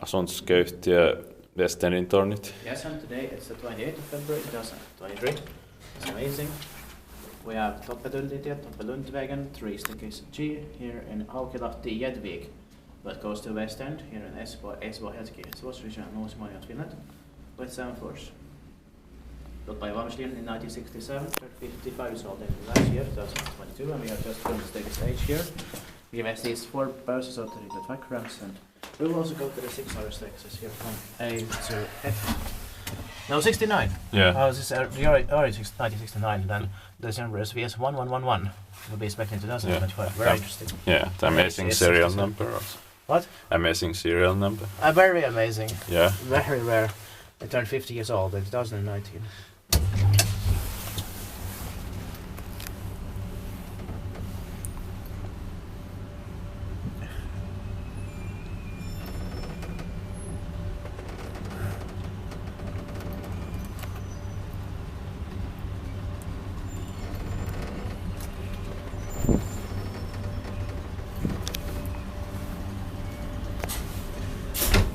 asuntoskäyhtiö Westerin tornit. Yes, and today it's the 28th of February 2023. It's amazing. We have Toppelundintie, Toppelundvägen, 3 staircase G here in Haukilahti, Jedvig, but goes to West End here in Espoo, Espoo's region, North Finland, with 7 floors. Built by ValmetSchlieren in 1967, 55 years old in last year, 2022, and we have just finished the stage here. We have at least 4 buses out to the track ramps, and we will also go to the 6 other staircases here from A to F. No, 69. Yeah. This is already 1969, then the number is VS1111. Will be expected in 2025. Yeah. Very interesting. Yeah, the amazing serial number also. What? Amazing serial number. Very amazing. Yeah. Very rare. It turned 50 years old in 2019.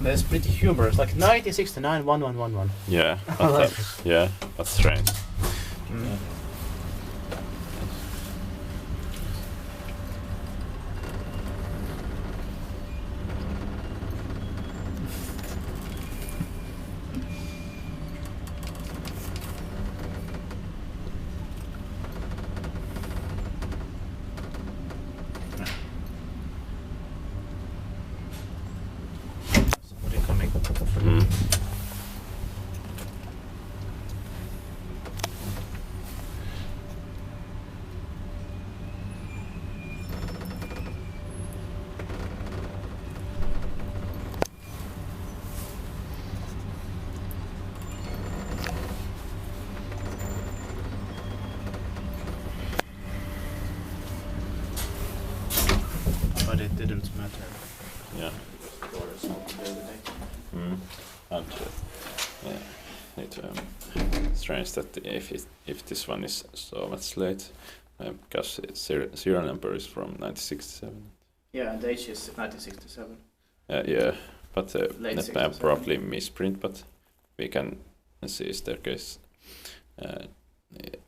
That's pretty humorous, like 1969 1111. Yeah, but yeah, that's strange. Mm. Mm. But it didn't matter. Yeah. Mm. And yeah, strange that if this one is so much late, because serial number is from 1967. Yeah, and the age is 1967. Yeah, but Late that 67. probably misprint, but we can see staircase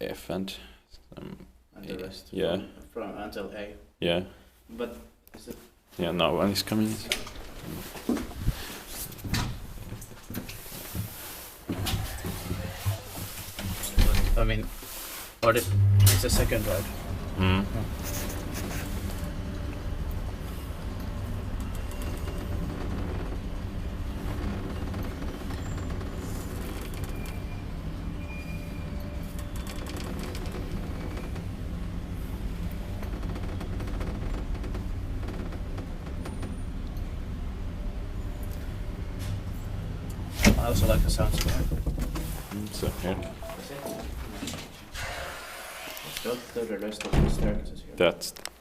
F and And the rest yeah. from until A. Yeah. But is it? Yeah, no one is coming. I mean, or it's a second ride. Mm. I also like the sounds of it. So here, Let's go to the rest of the staircases here. that's